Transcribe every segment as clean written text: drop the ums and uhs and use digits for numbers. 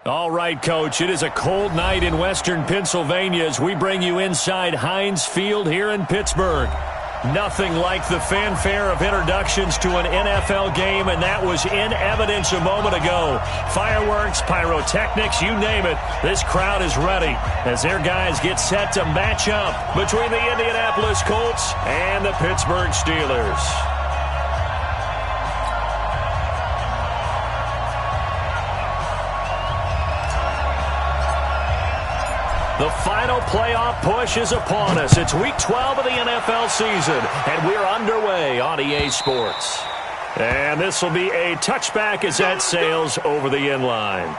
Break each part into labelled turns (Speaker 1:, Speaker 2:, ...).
Speaker 1: All right, Coach, it is a cold night in western Pennsylvania as we bring you inside Heinz Field here in Pittsburgh. Nothing like the fanfare of introductions to an NFL game, and that was in evidence a moment ago. Fireworks, pyrotechnics, you name it. This crowd is ready as their guys get set to match up between the Indianapolis Colts and the Pittsburgh Steelers. The final playoff push is upon us. It's Week 12 of the NFL season, and we're underway on EA Sports. And this will be a touchback as that sails over the end line.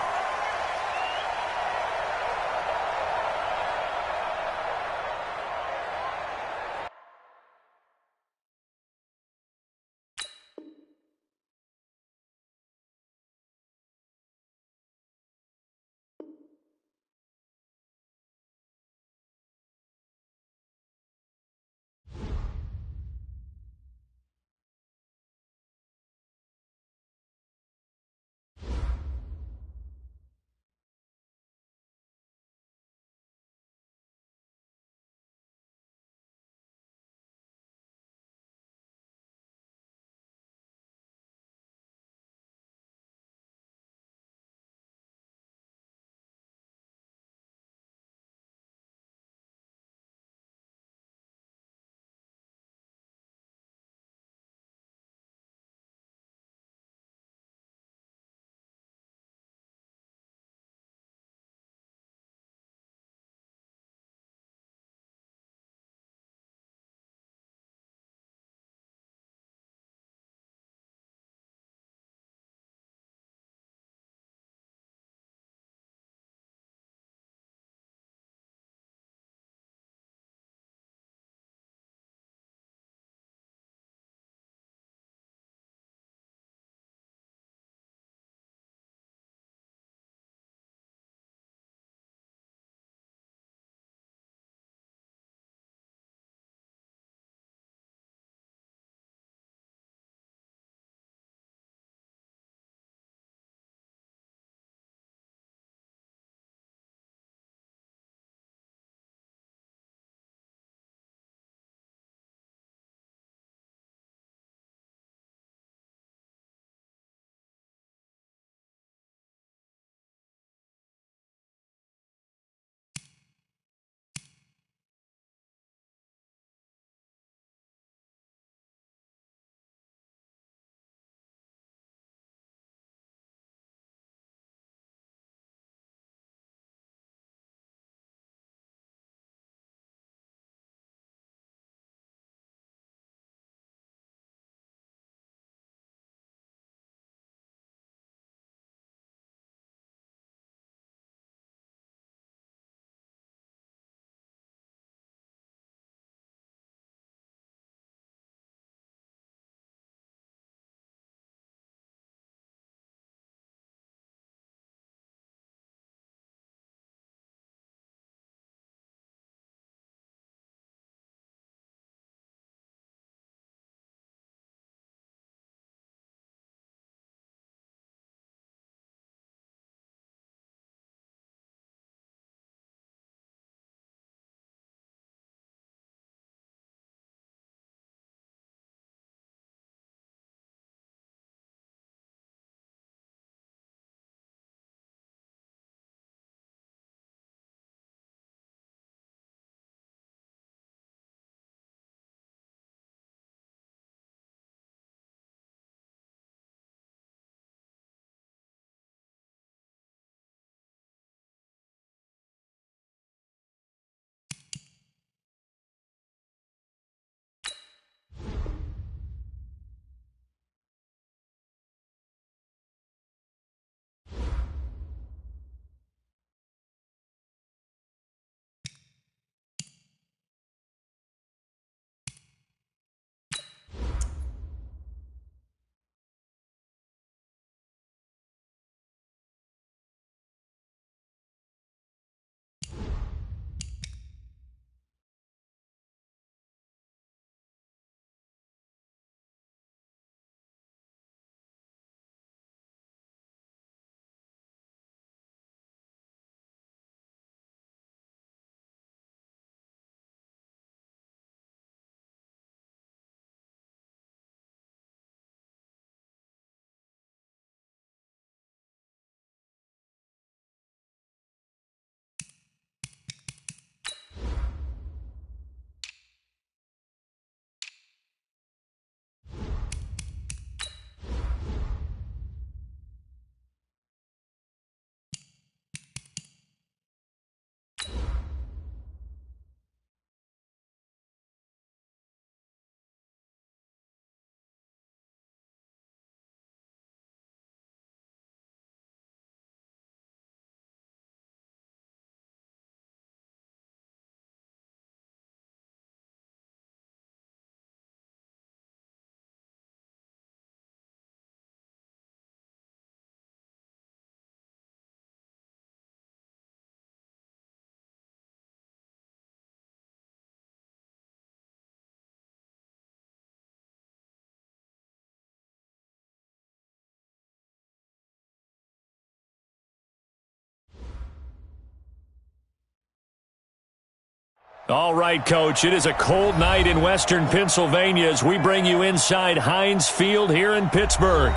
Speaker 1: All right, Coach, it is a cold night in western Pennsylvania as we bring you inside Heinz Field here in Pittsburgh.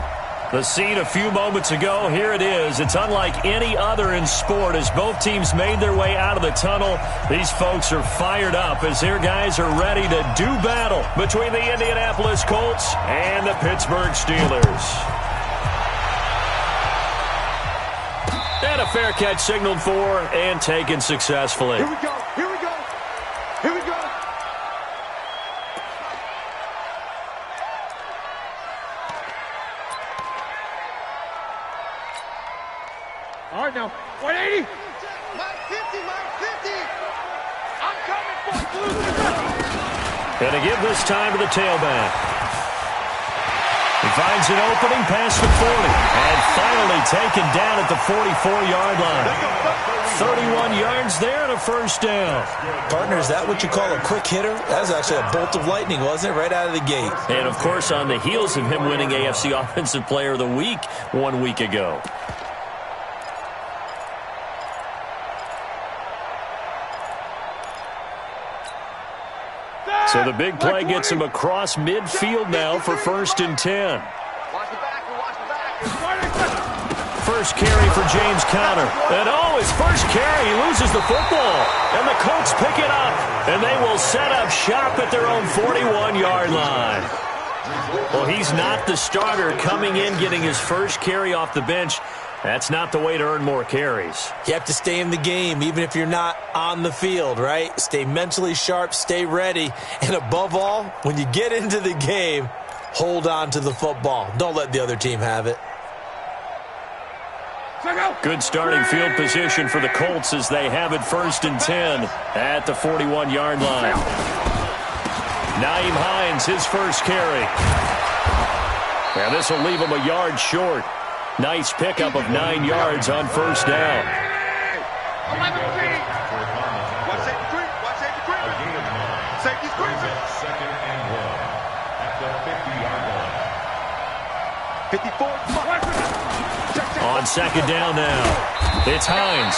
Speaker 1: The scene a few moments ago, here it is. It's unlike any other in sport as both teams made their way out of the tunnel. These folks are fired up as their guys are ready to do battle between the Indianapolis Colts and the Pittsburgh Steelers. And a fair catch signaled for and taken successfully.
Speaker 2: Here we go. Here we go. Here we go. All right, now. 180.
Speaker 3: Mike 50, Mike 50.
Speaker 2: I'm coming for you.
Speaker 1: And to give this time to the tailback. He finds an opening past the 40 and finally taken down at the 44-yard line. 31 yards there and a first down.
Speaker 4: Partner, is that what you call a quick hitter? That was actually a bolt of lightning, wasn't it? Right out of the gate.
Speaker 1: And, of course, on the heels of him winning AFC Offensive Player of the Week 1 week ago. So the big play gets him across midfield now for 1st and 10. First carry for James Conner. And his first carry, he loses the football. And the Colts pick it up. And they will set up shop at their own 41-yard line. Well, he's not the starter coming in, getting his first carry off the bench. That's not the way to earn more carries.
Speaker 4: You have to stay in the game, even if you're not on the field, right? Stay mentally sharp, stay ready, and above all, when you get into the game, hold on to the football. Don't let the other team have it.
Speaker 1: Good starting field position for the Colts as they have it 1st and 10 at the 41-yard line. Nyheim Hines, his first carry. And this will leave him a yard short. Nice pickup of 9 yards on first down.
Speaker 3: Watch safety creep. Watch safety creep. Safety's creeping.
Speaker 2: 2nd and 1 at the 50-yard line.
Speaker 3: 54.
Speaker 1: On 2nd down now. It's Hines.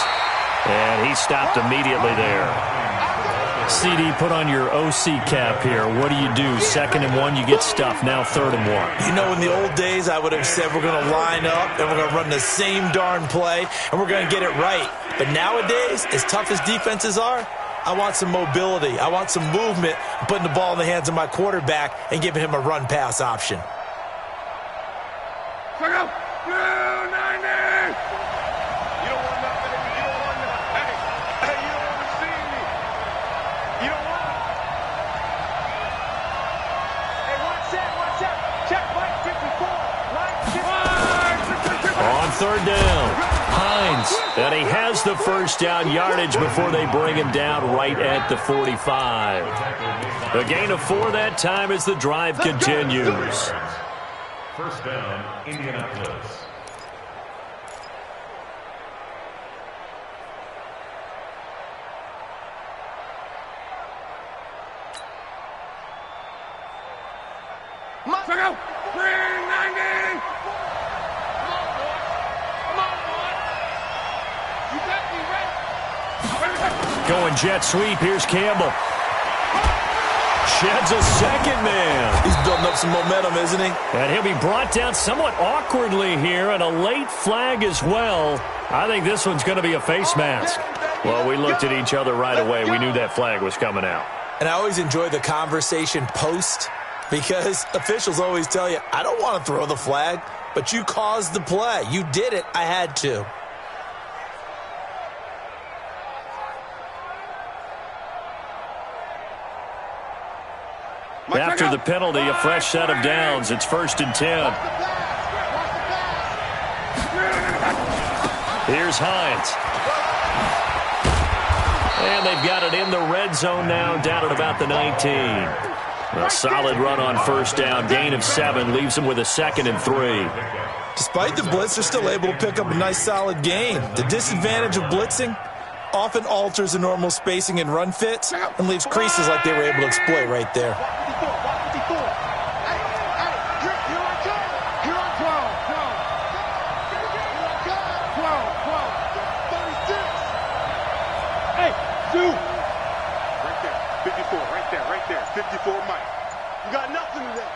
Speaker 1: And he stopped immediately there. CD, put on your OC cap here. What do? 2nd and 1, you get stuffed. Now 3rd and 1.
Speaker 4: You know, in the old days, I would have said we're going to line up and we're going to run the same darn play and we're going to get it right. But nowadays, as tough as defenses are, I want some mobility. I want some movement, putting the ball in the hands of my quarterback and giving him a run-pass option.
Speaker 1: On 3rd down, Hines. And he has the first down yardage before they bring him down right at the 45. A gain of 4 that time as the drive continues.
Speaker 2: First down, Indianapolis.
Speaker 1: Going jet sweep. Here's Campbell. Sheds a second man.
Speaker 4: He's building up some momentum, isn't he?
Speaker 1: And he'll be brought down somewhat awkwardly here, and a late flag as well. I think this one's going to be a face mask. Well, we looked at each other right away. We knew that flag was coming out.
Speaker 4: And I always enjoy the conversation post because officials always tell you, I don't want to throw the flag, but you caused the play. You did it. I had to.
Speaker 1: After the penalty, a fresh set of downs. It's 1st and 10. Here's Hines. And they've got it in the red zone now, down at about the 19. A solid run on first down. Gain of 7 leaves them with a 2nd and 3.
Speaker 4: Despite the blitz, they're still able to pick up a nice solid gain. The disadvantage of blitzing often alters the normal spacing and run fits and leaves creases like they were able to exploit right there.
Speaker 3: 54, right there. 54, Mike. You got nothing today.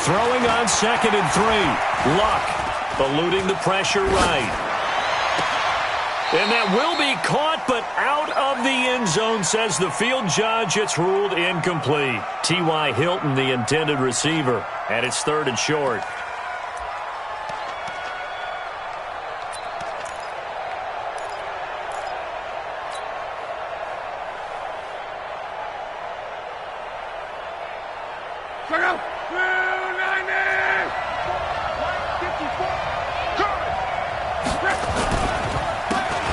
Speaker 1: Throwing on 2nd and 3. Luck eluding the pressure right. And that will be caught, but out of the end zone, says the field judge. It's ruled incomplete. T.Y. Hilton, the intended receiver, and it's 3rd and short.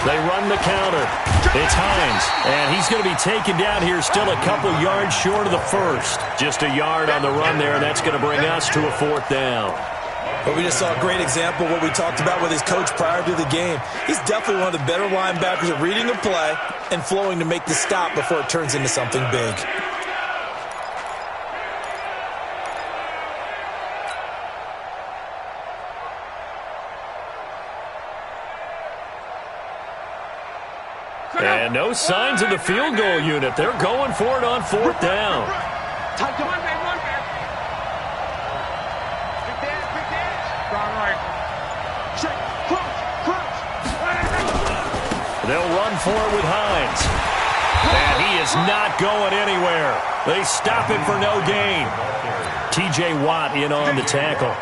Speaker 1: They run the counter. It's Hines, and he's going to be taken down here still a couple yards short of the first. Just a yard on the run there, and that's going to bring us to a 4th down.
Speaker 4: But we just saw a great example of what we talked about with his coach prior to the game. He's definitely one of the better linebackers at reading a play and flowing to make the stop before it turns into something big.
Speaker 1: And no signs of the field goal unit. They're going for it on 4th down. They'll run for it with Hines. And he is not going anywhere. They stop him for no gain. T.J. Watt in on the tackle.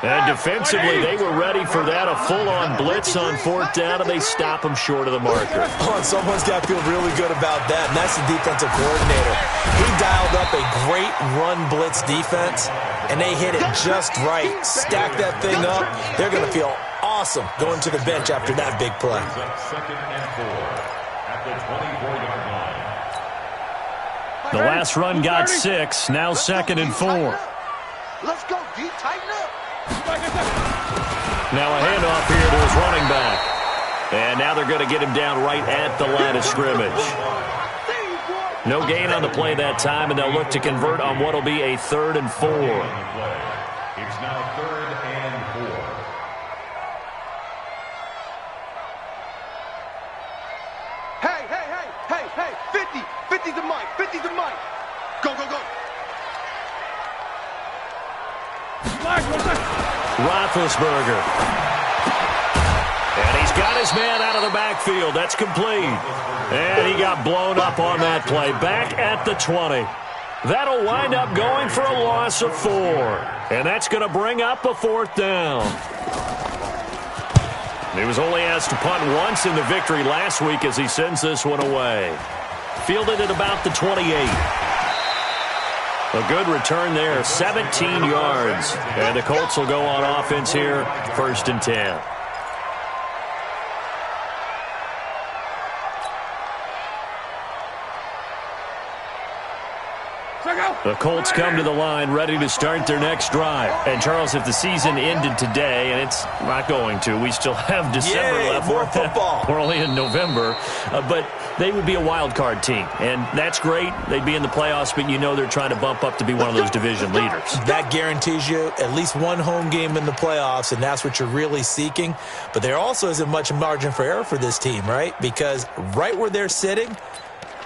Speaker 1: And defensively, they were ready for that, a full-on blitz on 4th down, and they stop him short of the marker.
Speaker 4: Oh, and someone's got to feel really good about that, and that's the defensive coordinator. He dialed up a great run blitz defense, and they hit it just right. Stack that thing up. They're going to feel awesome going to the bench after that big play.
Speaker 2: 2nd and 4 at the 24-yard line.
Speaker 1: The last run got 6, now 2nd and 4.
Speaker 3: Let's go, D. Tighten up.
Speaker 1: Now a handoff here to his running back. And now they're going to get him down right at the line of scrimmage. No gain on the play that time, and they'll look to convert on what will be a 3rd and 4.
Speaker 2: It's now 3rd and 4.
Speaker 3: Hey, 50. 50's the mic. 50's the mic. Go.
Speaker 1: Roethlisberger. And he's got his man out of the backfield. That's complete. And he got blown up on that play. Back at the 20. That'll wind up going for a loss of 4. And that's going to bring up a 4th down. He was only asked to punt once in the victory last week as he sends this one away. Fielded at about the 28. A good return there, 17 yards. And the Colts will go on offense here, 1st and 10. The Colts come to the line ready to start their next drive. And, Charles, if the season ended today, and it's not going to, we still have December left.
Speaker 4: More football.
Speaker 1: We're only in November. But they would be a wild card team. And that's great. They'd be in the playoffs, but you know they're trying to bump up to be one of those division leaders.
Speaker 4: That guarantees you at least one home game in the playoffs, and that's what you're really seeking. But there also isn't much margin for error for this team, right? Because right where they're sitting,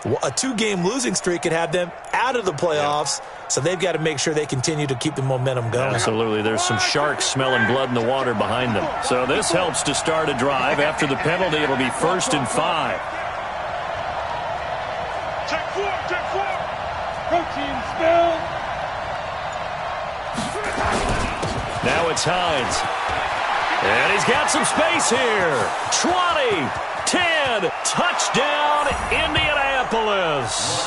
Speaker 4: a 2-game losing streak could have them out of the playoffs, so they've got to make sure they continue to keep the momentum going.
Speaker 1: Absolutely. There's some sharks smelling blood in the water behind them. So this helps to start a drive. After the penalty, it'll be 1st and 5.
Speaker 3: Check 4.
Speaker 2: Protein spill.
Speaker 1: Now it's Hines. And he's got some space here. 20, 10, touchdown, Indianapolis.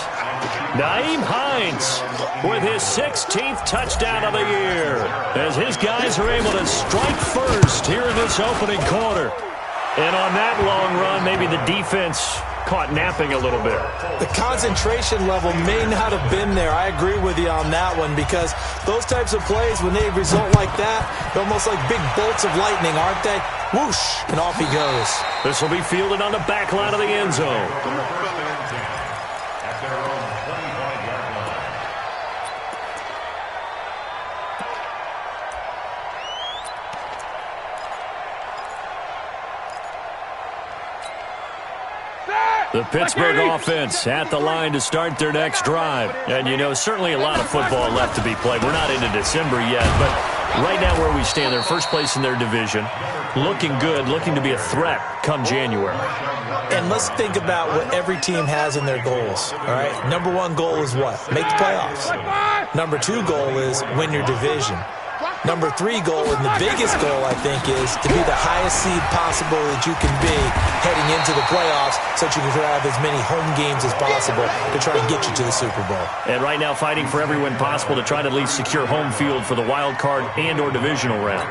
Speaker 1: Naeem Hines with his 16th touchdown of the year as his guys are able to strike first here in this opening quarter. And on that long run, maybe the defense caught napping a little bit.
Speaker 4: The concentration level may not have been there. I agree with you on that one, because those types of plays, when they result like that, they're almost like big bolts of lightning, aren't they? Whoosh, and off he goes.
Speaker 1: This will be fielded on the back line of the end zone.
Speaker 2: At their own 25-yard line.
Speaker 1: The Pittsburgh offense at the line to start their next drive. And, you know, certainly a lot of football left to be played. We're not into December yet, but right now where we stand, they're first place in their division. Looking good, looking to be a threat come January.
Speaker 4: And let's think about what every team has in their goals, all right? Number one goal is what? Make the playoffs. Number two goal is win your division. Number three goal, and the biggest goal, I think, is to be the highest seed possible that you can be heading into the playoffs so that you can have as many home games as possible to try and get you to the Super Bowl.
Speaker 1: And right now fighting for every win possible to try to at least secure home field for the wild card and or divisional round.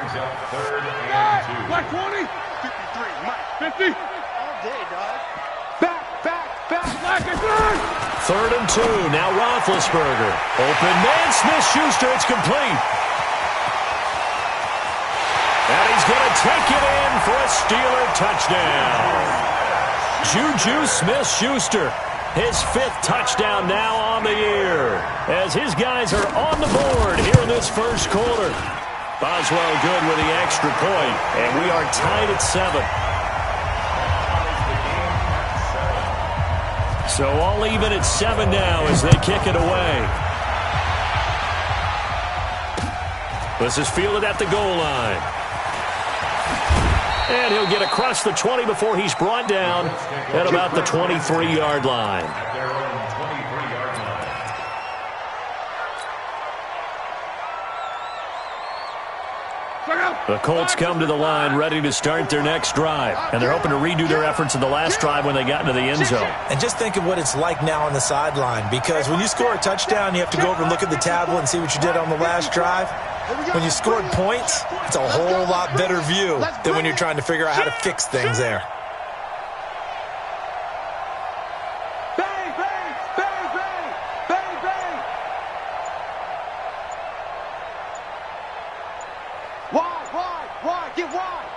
Speaker 3: Black 20. 53. Mike. 50. All day, dog. Back. Black and good.
Speaker 1: 3rd and 2. Now Roethlisberger. Open man. Smith-Schuster. It's complete. And he's going to take it in for a Steeler touchdown. Juju Smith-Schuster, his 5th touchdown now on the year, as his guys are on the board here in this first quarter. Boswell good with the extra point, and we are tied at 7. So all even at 7 now as they kick it away. This is fielded at the goal line. And he'll get across the 20 before he's brought down at about the 23-yard line. The Colts come to the line ready to start their next drive. And they're hoping to redo their efforts in the last drive when they got into the end zone.
Speaker 4: And just think of what it's like now on the sideline, because when you score a touchdown, you have to go over and look at the tablet and see what you did on the last drive. When you scored points, it's a whole lot better view than when you're trying to figure out how to fix things there.
Speaker 3: Bang, bang, bang, bang, bang, bang. Wide, get wide.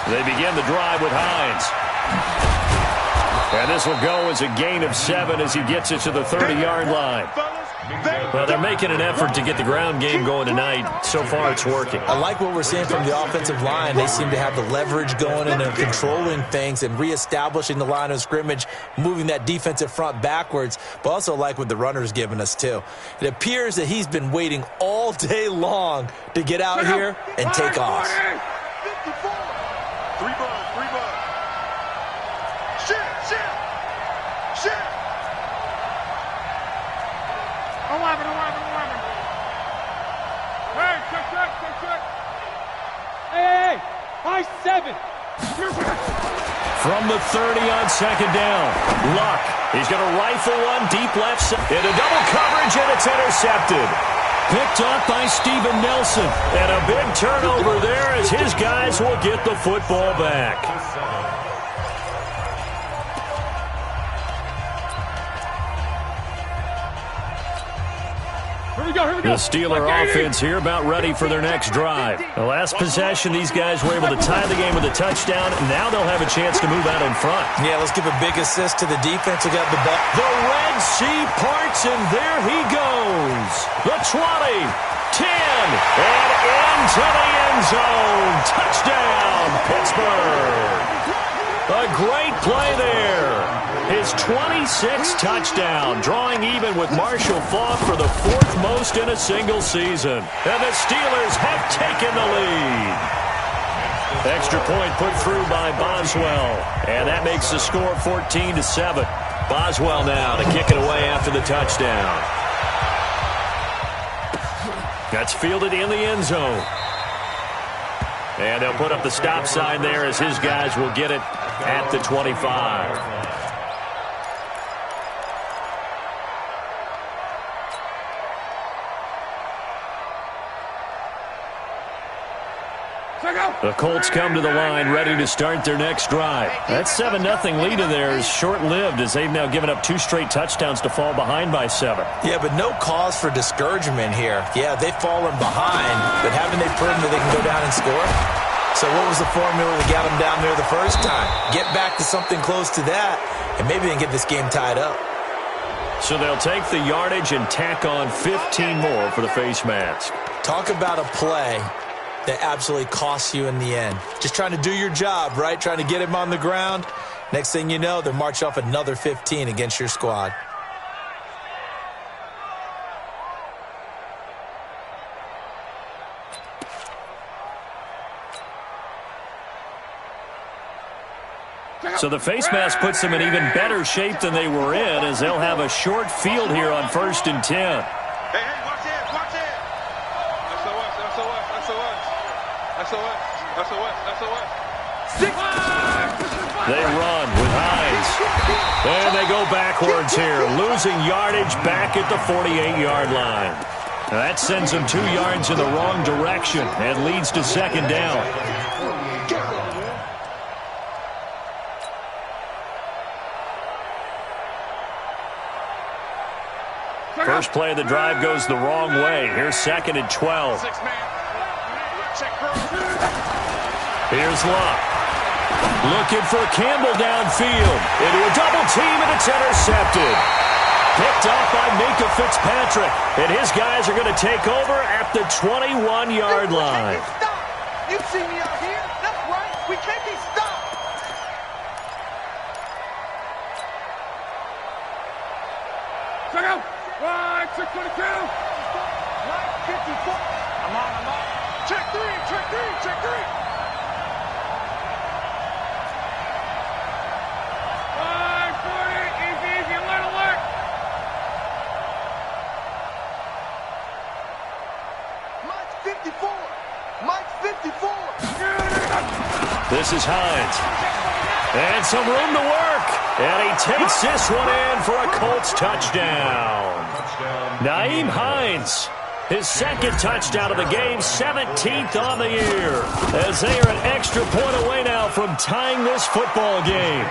Speaker 1: They begin the drive with Hines. And this will go as a gain of 7 as he gets it to the 30-yard line. Well, they're making an effort to get the ground game going tonight. So far, it's working.
Speaker 4: I like what we're seeing from the offensive line. They seem to have the leverage going and they're controlling things and reestablishing the line of scrimmage, moving that defensive front backwards, but also like what the runner's giving us, too. It appears that he's been waiting all day long to get out here and take off.
Speaker 3: 54. 3 bucks. Shit. I'm wiping. Hey, check. Hey, high 7.
Speaker 1: From the 30 on second down, Luck. He's going to rifle one deep left side. Into double coverage, and it's intercepted. Picked up by Steven Nelson. And a big turnover there as his guys will get the football back. The Steeler offense here about ready for their next drive. The last possession, these guys were able to tie the game with a touchdown. Now they'll have a chance to move out in front.
Speaker 4: Yeah, let's give a big assist to the defense who got the ball.
Speaker 1: The Red Sea parts, and there he goes. The 20, 10, and into the end zone. Touchdown, Pittsburgh. A great play there. His 26th touchdown, drawing even with Marshall Faulk for the 4th most in a single season. And the Steelers have taken the lead. Extra point put through by Boswell. And that makes the score 14-7. Boswell now to kick it away after the touchdown. That's fielded in the end zone. And they'll put up the stop sign there as his guys will get it at the 25. The Colts come to the line ready to start their next drive. That 7-0 lead of theirs is short-lived as they've now given up 2 straight touchdowns to fall behind by 7.
Speaker 4: Yeah, but no cause for discouragement here. Yeah, they've fallen behind, but haven't they proven that they can go down and score? So what was the formula that got them down there the first time? Get back to something close to that, and maybe they can get this game tied up.
Speaker 1: So they'll take the yardage and tack on 15 more for the face mask.
Speaker 4: Talk about a play that absolutely costs you in the end. Just trying to do your job, right? Trying to get him on the ground. Next thing you know, they're marching off another 15 against your squad.
Speaker 1: So the face mask puts them in even better shape than they were in, as they'll have a short field here on 1st and 10.
Speaker 3: Hey, watch it, watch it. SOS.
Speaker 1: They run with Hines. And they go backwards here, losing yardage back at the 48-yard line. Now that sends them 2 yards in the wrong direction and leads to 2nd down. First play of the drive goes the wrong way. Here's 2nd and 12. Here's Luck. Looking for Campbell downfield. Into a double team, and it's intercepted. Picked off by Minka Fitzpatrick. And his guys are going to take over at the 21-yard line.
Speaker 3: You see me out here? That's right. We can't be stopped. Check out. 622. 54. I'm on. Check 3. 540. Easy. Alert. Mike's 54.
Speaker 1: This is Hines. And some room to work. And he takes this one in for a Colts touchdown. Nyheim Hines, his 2nd touchdown of the game, 17th on the year, as they are an extra point away now from tying this football game.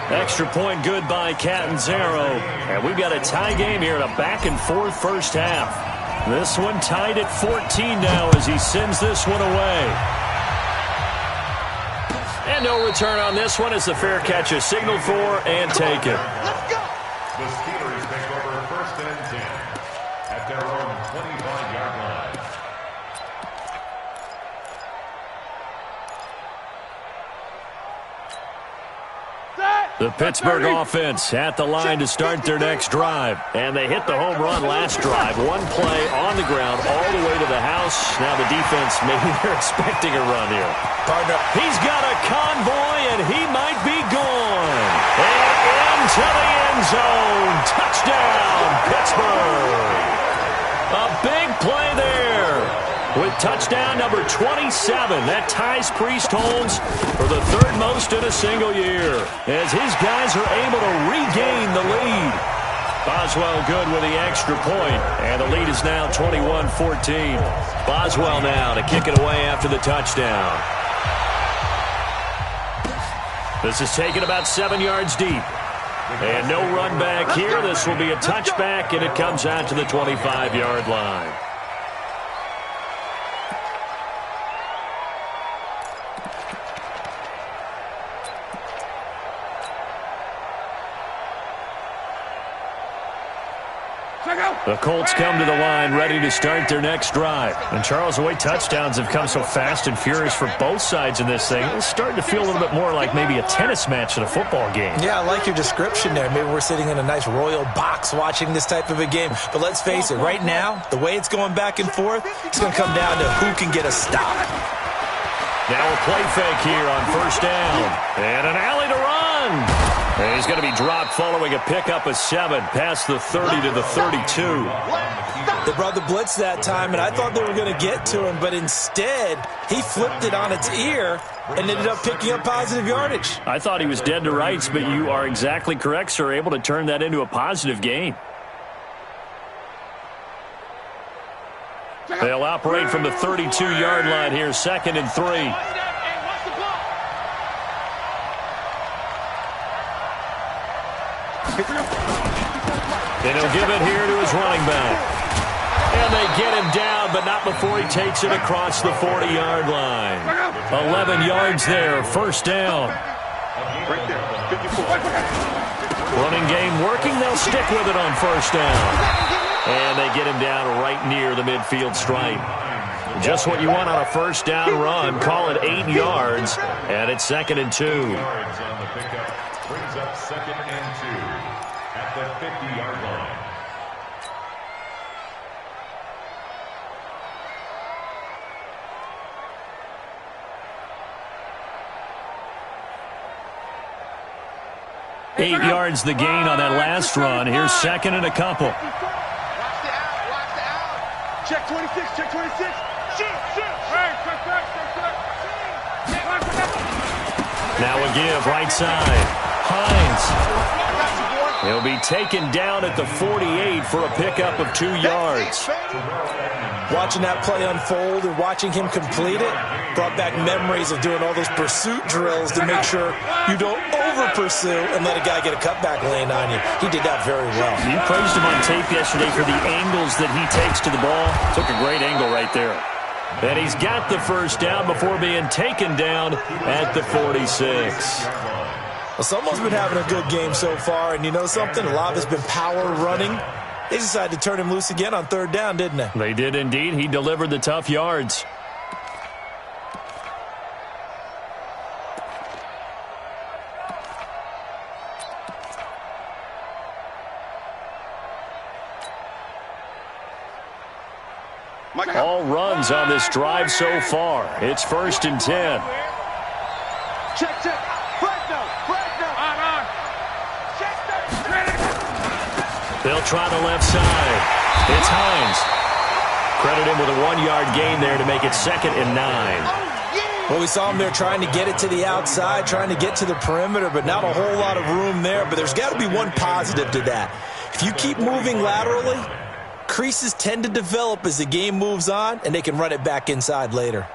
Speaker 1: Extra point good by Catanzaro. And we've got a tie game here in a back-and-forth first half. This one tied at 14 now as he sends this one away. And no return on this one as the fair catch is signaled for and taken.
Speaker 3: Let's go.
Speaker 2: The Steelers take over 1st and 10 at their own 25-yard line.
Speaker 1: The Pittsburgh offense at the line to start their next drive. And they hit the home run last drive. One play on the ground all the way to the house. Now the defense, maybe they're expecting a run here.
Speaker 4: Partner,
Speaker 1: He's got a convoy, and he might be gone. And into the end zone. Touchdown, Pittsburgh. A big play there. With touchdown number 27, that ties Priest Holmes for the 3rd most in a single year, as his guys are able to regain the lead. Boswell good with the extra point, and the lead is now 21-14. Boswell now to kick it away after the touchdown. This is taken about 7 yards deep. And no run back here. This will be a touchback, and it comes out to the 25-yard line. The Colts come to the line ready to start their next drive. And, Charles, the way touchdowns have come so fast and furious for both sides in this thing, it's starting to feel a little bit more like maybe a tennis match in a football game.
Speaker 4: yeah, I like your description there. Maybe we're sitting in a nice royal box watching this type of a game. But let's face it, right now, the way it's going back and forth, it's going to come down to who can get a stop.
Speaker 1: Now a play fake here on 1st down. And an alley to run. And he's going to be dropped following a pickup of 7 past the 30 to the 32.
Speaker 4: They brought the blitz that time, and I thought they were going to get to him, but instead, he flipped it on its ear and ended up picking up positive yardage.
Speaker 1: I thought he was dead to rights, but you are exactly correct, sir, able to turn that into a positive gain. They'll operate from the 32-yard line here, 2nd and 3. And he'll give it here to his running back. And they get him down, but not before he takes it across the 40-yard line. 11 yards there, 1st down. Running game working, they'll stick with it on 1st down. And they get him down right near the midfield stripe. Just what you want on a first down run. Call it 8 yards, and it's 2nd and 2.
Speaker 2: Yards on the pickup brings up 2nd and 2 at the 50-yard line.
Speaker 1: Eight yards the gain on that last run. Here's 2nd and a couple.
Speaker 3: Watch the out. Watch the out. Check 26. Check 26. Shoot. Hey, check.
Speaker 1: Now a give, right side. Hines. He'll be taken down at the 48 for a pickup of 2 yards.
Speaker 4: Watching that play unfold and watching him complete it brought back memories of doing all those pursuit drills to make sure you don't over-pursue and let a guy get a cutback lane on you. He did that very well.
Speaker 1: You praised him on tape yesterday for the angles that he takes to the ball. Took a great angle right there. And he's got the first down before being taken down at the 46.
Speaker 4: Well, someone's been having a good game so far, and you know something? A lot of it's been power running. They decided to turn him loose again on 3rd down, didn't they?
Speaker 1: They did indeed. He delivered the tough yards. All runs on this drive so far. It's 1st and 10.
Speaker 3: Check. Fresno. On. Check.
Speaker 1: They'll try the left side. It's Hines. Credit him with a 1-yard gain there to make it 2nd and 9.
Speaker 4: Well, we saw him there trying to get it to the outside, trying to get to the perimeter, but not a whole lot of room there. But there's got to be one positive to that. If you keep moving laterally, creases tend to develop as the game moves on, and they can run it back inside later.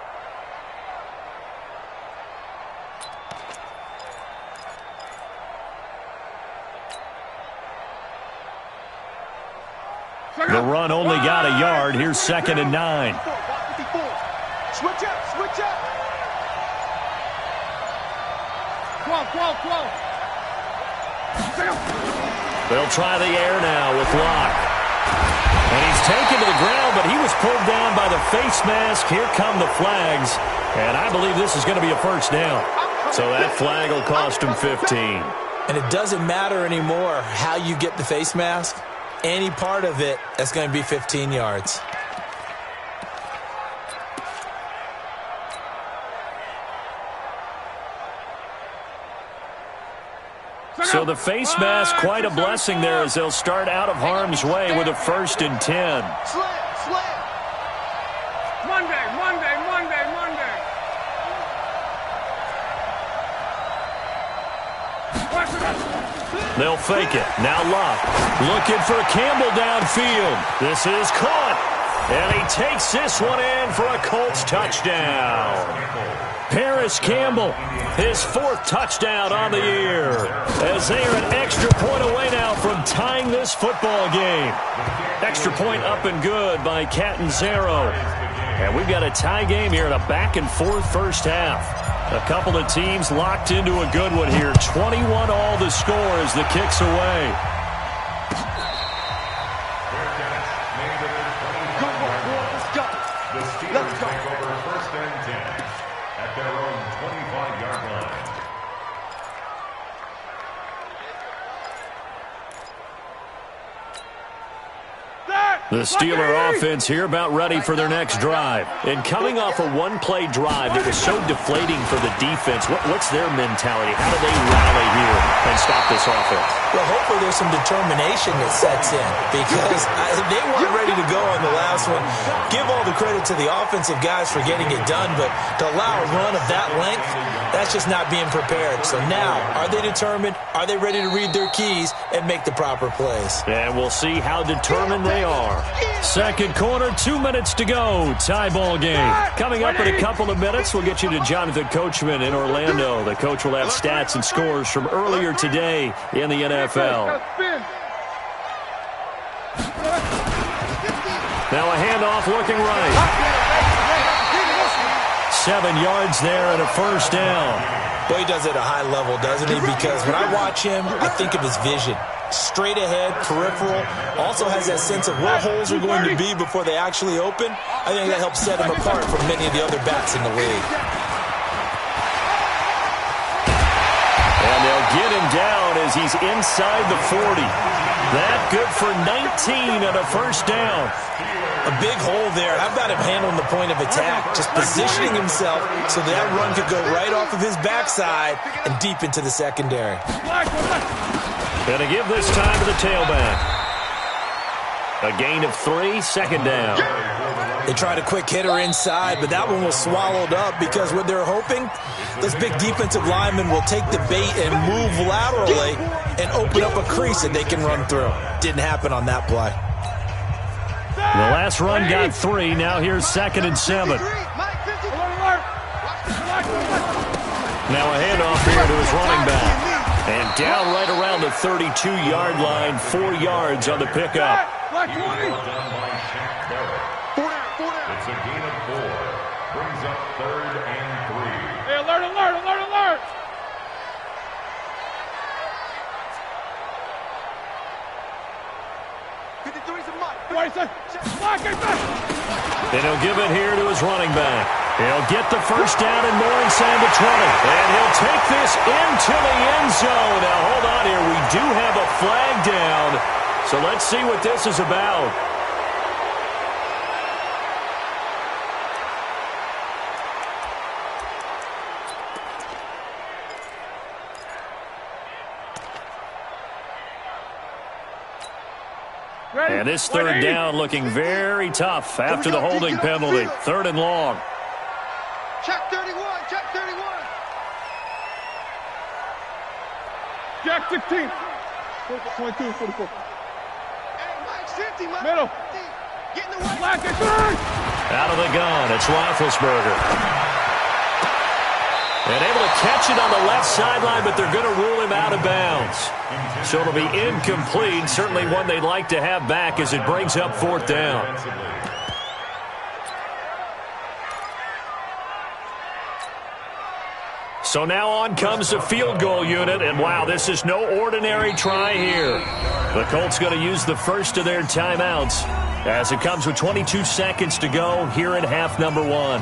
Speaker 1: The run only got a yard. Here's 2nd and 9.
Speaker 3: Switch up. 12.
Speaker 1: They'll try the air now with Locke. And he's taken to the ground, but he was pulled down by the face mask. Here come the flags. And I believe this is going to be a first down. So that flag will cost him 15.
Speaker 4: And it doesn't matter anymore how you get the face mask. Any part of it, that's going to be 15 yards.
Speaker 1: So the face mask, quite a blessing there as they'll start out of harm's way with a 1st and 10.
Speaker 3: Slam. Monday.
Speaker 1: They'll fake it. Now Locke looking for Campbell downfield. This is caught. And he takes this one in for a Colts touchdown. Paris Campbell, his 4th touchdown on the year. As they are an extra point away now from tying this football game. Extra point up and good by Catanzaro. And we've got a tie game here in a back-and-forth first half. A couple of teams locked into a good one here. 21 all the score as the kick's away.
Speaker 2: The Steelers take over 1st and 10 at their own 25-yard line.
Speaker 1: The Steeler offense here about ready for their next drive. And coming off a one-play drive that was so deflating for the defense, what's their mentality? How do they rally here and stop this offense?
Speaker 4: Well, hopefully there's some determination that sets in because they weren't ready to go on the last one. Give all the credit to the offensive guys for getting it done, but to allow a run of that length, that's just not being prepared. So now, are they determined? Are they ready to read their keys and make the proper plays?
Speaker 1: And we'll see how determined they are. Second quarter, 2 minutes to go. Tie ball game. Coming up in a couple of minutes, we'll get you to Jonathan Coachman in Orlando. The coach will have stats and scores from earlier today in the NFL. Now a handoff looking right. 7 yards there and a first down.
Speaker 4: Well, he does it at a high level, doesn't he? Because when I watch him, I think of his vision. Straight ahead, peripheral, also has that sense of where holes are going to be before they actually open. I think that helps set him apart from many of the other bats in the league.
Speaker 1: And they'll get him down as he's inside the 40. That good for 19 and a first down.
Speaker 4: A big hole there. How about him handling the point of attack? Just positioning himself so that run could go right off of his backside and deep into the secondary.
Speaker 1: Going to give this time to the tailback. A gain of 3, second down.
Speaker 4: They tried a quick hitter inside, but that one was swallowed up because what they're hoping, this big defensive lineman will take the bait and move laterally and open up a crease that they can run through. Didn't happen on that play.
Speaker 1: The last run got 3. Now here's 2nd and 7. Now a handoff here to his running back. And down right around the 32-yard line, 4 yards on the pickup.
Speaker 2: Done by Shaq Barrett. It's a gain of 4. Brings up 3rd and 3.
Speaker 3: Hey, alert, alert, alert, alert!
Speaker 1: And he'll give it here to his running back. He'll get the first down and more inside the 20. And he'll take this into the end zone. Now, hold on here. We do have a flag down. So let's see what this is about. And this 3rd down looking very tough after the holding penalty. 3rd and long.
Speaker 3: Check 31, check 31. Jack 16. 22, 44. Hey, Mike's 50, Mike. Middle. Get in the way. Black is
Speaker 1: out of the gun. It's Roethlisberger. And able to catch it on the left sideline, but they're going to rule him out of bounds. So it'll be incomplete. Certainly one they'd like to have back as it brings up 4th down. So now on comes the field goal unit, and wow, this is no ordinary try here. The Colts going to use the first of their timeouts as it comes with 22 seconds to go here in half number 1.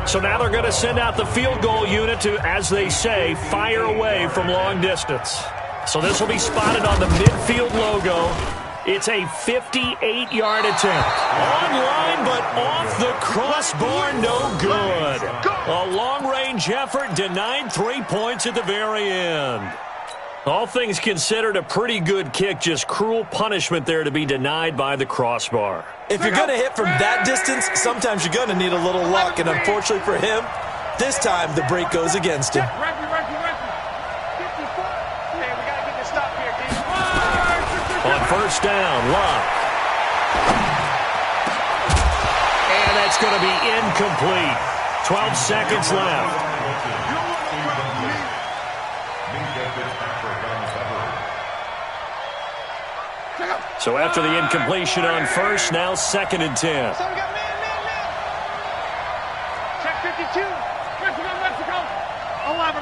Speaker 1: So now they're going to send out the field goal unit to, as they say, fire away from long distance. So this will be spotted on the midfield logo. It's a 58-yard attempt. Online, but off the crossbar, no good. A long-range effort denied 3 points at the very end. All things considered, a pretty good kick, just cruel punishment there to be denied by the crossbar.
Speaker 4: If you're going to hit from that distance, sometimes you're going to need a little luck, and unfortunately for him, this time the break goes against him.
Speaker 1: On first down, Locke. And that's going to be incomplete. 12 seconds left. So after the incompletion on first, now 2nd and 10.
Speaker 3: So we got man. Check 52. Mexico. 11.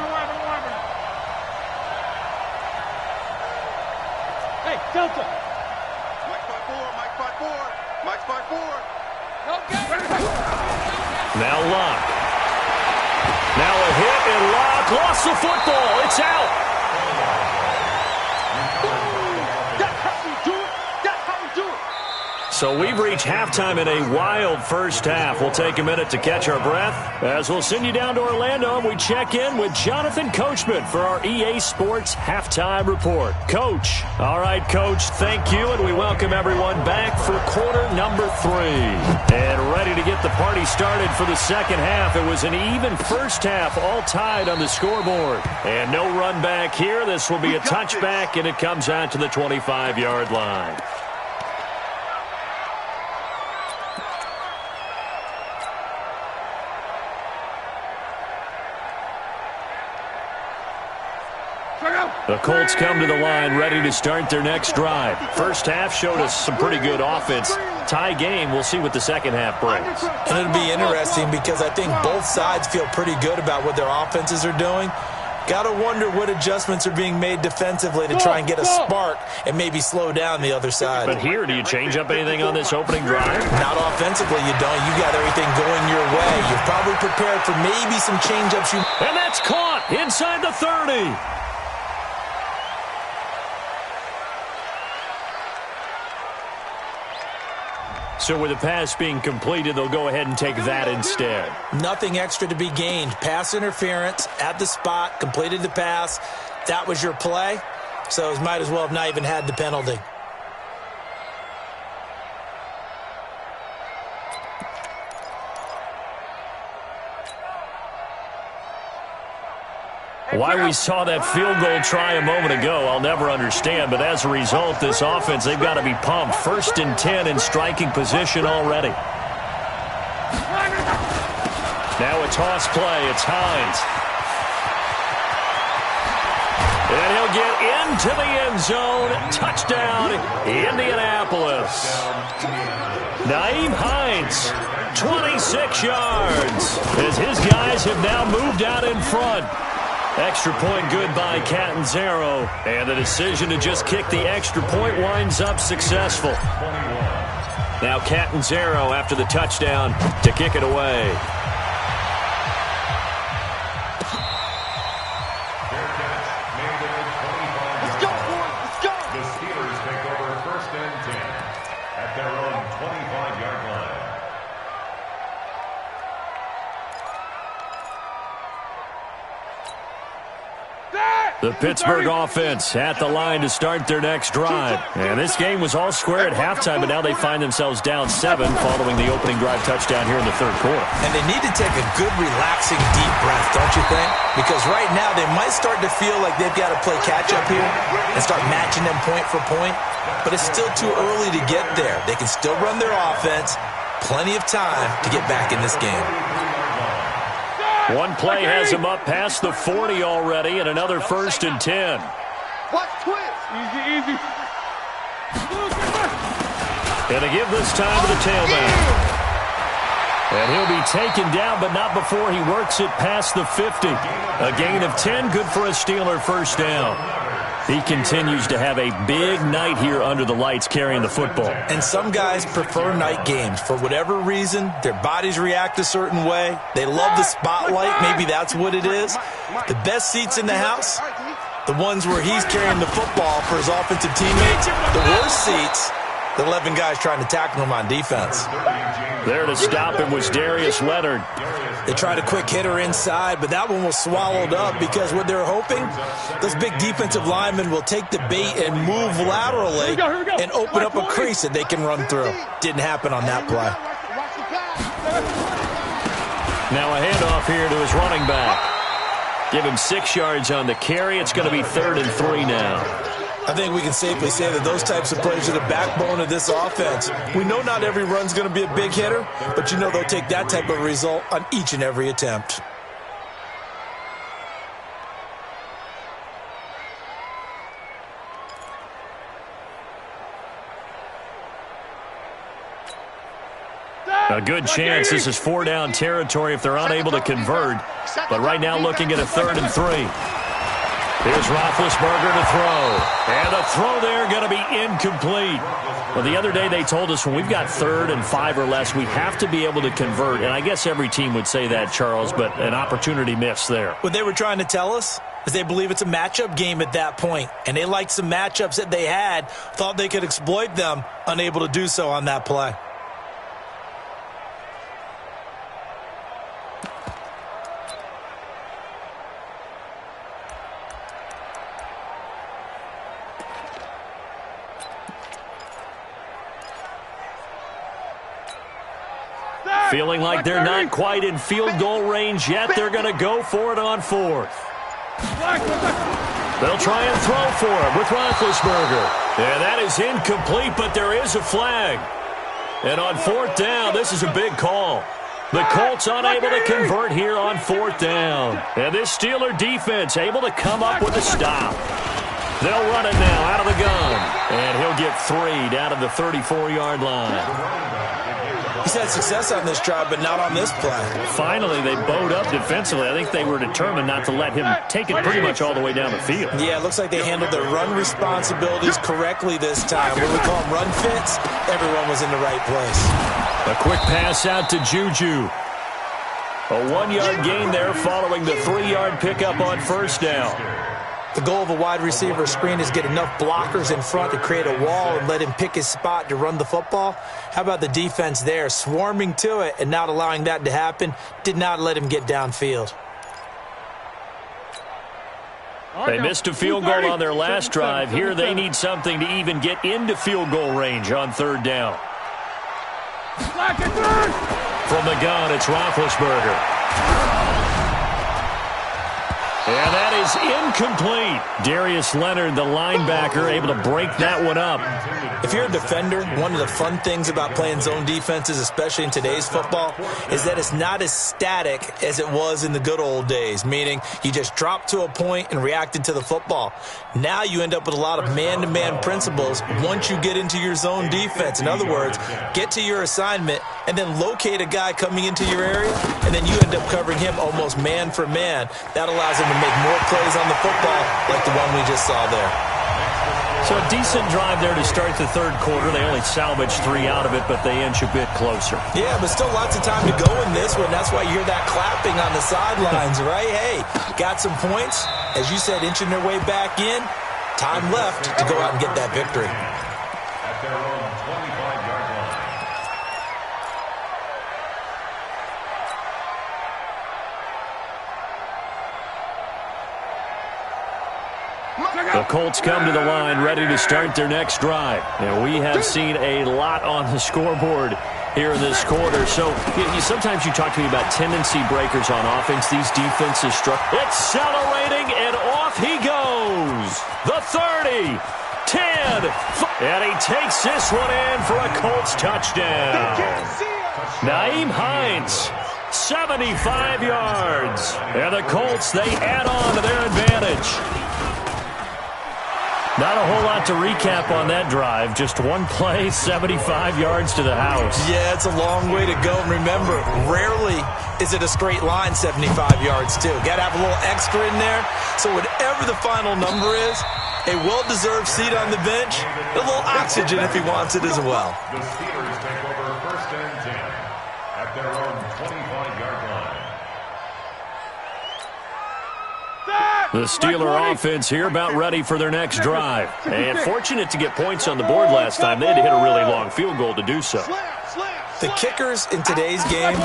Speaker 3: Hey, Delta. Mike 5-4. Okay.
Speaker 1: Now Locke. Now a hit, and Locke lost the football. It's out. So we've reached halftime in a wild first half. We'll take a minute to catch our breath as we'll send you down to Orlando and we check in with Jonathan Coachman for our EA Sports Halftime Report. Coach. All right, Coach, thank you, and we welcome everyone back for quarter number 3. And ready to get the party started for the second half. It was an even first half, all tied on the scoreboard. And no run back here. This will be a touchback, and it comes out to the 25-yard line. The Colts come to the line ready to start their next drive. First half showed us some pretty good offense. Tie game, we'll see what the second half brings.
Speaker 4: And it'll be interesting because I think both sides feel pretty good about what their offenses are doing. Got to wonder what adjustments are being made defensively to try and get a spark and maybe slow down the other side.
Speaker 1: But here, do you change up anything on this opening drive?
Speaker 4: Not offensively, you don't. You got everything going your way. You're probably prepared for maybe some change-ups.
Speaker 1: And that's caught inside the 30. So with the pass being completed, they'll go ahead and take that instead.
Speaker 4: Nothing extra to be gained. Pass interference at the spot, completed the pass. That was your play, so might as well have not even had the penalty.
Speaker 1: Why we saw that field goal try a moment ago, I'll never understand. But as a result, this offense, they've got to be pumped. 1st and 10 in striking position already. Now a toss play. It's Hines. And he'll get into the end zone. Touchdown, Indianapolis. Nyheim Hines, 26 yards. As his guys have now moved out in front. Extra point good by Catanzaro. And the decision to just kick the extra point winds up successful. Now Catanzaro after the touchdown to kick it away.
Speaker 2: Let's go, boys. Let's go. The Steelers take over 1st and 10 at their own 25-yard line.
Speaker 1: The Pittsburgh offense at the line to start their next drive. And this game was all square at halftime, but now they find themselves down 7 following the opening drive touchdown here in the 3rd quarter.
Speaker 4: And they need to take a good, relaxing, deep breath, don't you think? Because right now they might start to feel like they've got to play catch-up here and start matching them point for point. But it's still too early to get there. They can still run their offense. Plenty of time to get back in this game.
Speaker 1: One play has him up past the 40 already, and another 1st and 10.
Speaker 3: Watch twist. Easy.
Speaker 1: And to give this time to the tailback. And he'll be taken down, but not before he works it past the 50. A gain of 10, good for a Steeler first down. He continues to have a big night here under the lights carrying the football.
Speaker 4: And some guys prefer night games. For whatever reason, their bodies react a certain way. They love the spotlight. Maybe that's what it is. The best seats in the house, the ones where he's carrying the football for his offensive teammates. The worst seats, the 11 guys trying to tackle him on defense.
Speaker 1: There to stop him was Darius Leonard.
Speaker 4: They tried a quick hitter inside, but that one was swallowed up because what they're hoping, those big defensive linemen will take the bait and move laterally and open up a crease that they can run through. Didn't happen on that play.
Speaker 1: Now a handoff here to his running back. Give him 6 yards on the carry. It's going to be 3rd and 3 now.
Speaker 4: I think we can safely say that those types of plays are the backbone of this offense. We know not every run's going to be a big hitter, but you know they'll take that type of result on each and every attempt.
Speaker 1: A good chance this is 4-down territory if they're unable to convert. But right now looking at a 3rd and 3. Here's Roethlisberger to throw. And a throw there going to be incomplete. Well, the other day they told us when we've got 3rd and 5 or less, we have to be able to convert. And I guess every team would say that, Charles, but an opportunity missed there.
Speaker 4: What they were trying to tell us is they believe it's a matchup game at that point. And they liked some matchups that they had, thought they could exploit them, unable to do so on that play.
Speaker 1: Feeling like they're not quite in field goal range yet. They're going to go for it on 4th. They'll try and throw for it with Roethlisberger. And that is incomplete, but there is a flag. And on 4th down, this is a big call. The Colts unable to convert here on 4th down. And this Steeler defense able to come up with a stop. They'll run it now out of the gun. And he'll get 3 down to the 34-yard line.
Speaker 4: He's had success on this drive, but not on this play.
Speaker 1: Finally, they bowed up defensively. I think they were determined not to let him take it pretty much all the way down the field.
Speaker 4: Yeah, it looks like they handled their run responsibilities correctly this time. When we call them run fits, everyone was in the right place.
Speaker 1: A quick pass out to Juju. A 1-yard gain there following the 3-yard pickup on 1st down.
Speaker 4: The goal of a wide receiver screen is get enough blockers in front to create a wall and let him pick his spot to run the football. How about the defense there, swarming to it and not allowing that to happen? Did not let him get downfield.
Speaker 1: They missed a field goal on their last drive. Here they need something to even get into field goal range on 3rd down. From the gun, it's Roethlisberger. And that is incomplete. Darius Leonard, the linebacker, able to break that one up.
Speaker 4: If you're a defender, one of the fun things about playing zone defenses, especially in today's football, is that it's not as static as it was in the good old days, meaning you just dropped to a point and reacted to the football. Now you end up with a lot of man-to-man principles once you get into your zone defense. In other words, get to your assignment and then locate a guy coming into your area, and then you end up covering him almost man for man. That allows him to make more plays on the football like the one we just saw there.
Speaker 1: So a decent drive there to start the 3rd quarter. They only salvaged 3 out of it, but they inch a bit closer.
Speaker 4: Yeah, but still lots of time to go in this one. That's why you hear that clapping on the sidelines, right? Hey, got some points. As you said, inching their way back in. Time left to go out and get that victory.
Speaker 2: At their own 25-yard line.
Speaker 1: The Colts come to the line ready to start their next drive. And we have seen a lot on the scoreboard here in this quarter. So sometimes you talk to me about tendency breakers on offense. These defenses accelerating, and off he goes. The 30, 10, and he takes this one in for a Colts touchdown. Naeem Hines, 75 yards. And the Colts, they add on to their advantage. Not a whole lot to recap on that drive. Just one play, 75 yards to the house.
Speaker 4: Yeah, it's a long way to go. And remember, rarely is it a straight line 75 yards, too. Got to have a little extra in there. So whatever the final number is, a well-deserved seat on the bench, a little oxygen if he wants it as well.
Speaker 2: The Steelers take over 1st and 10 at their own 25-yard line.
Speaker 1: The Steeler offense here about ready for their next drive. And fortunate to get points on the board last time. They had to hit a really long field goal to do so.
Speaker 4: The kickers in today's game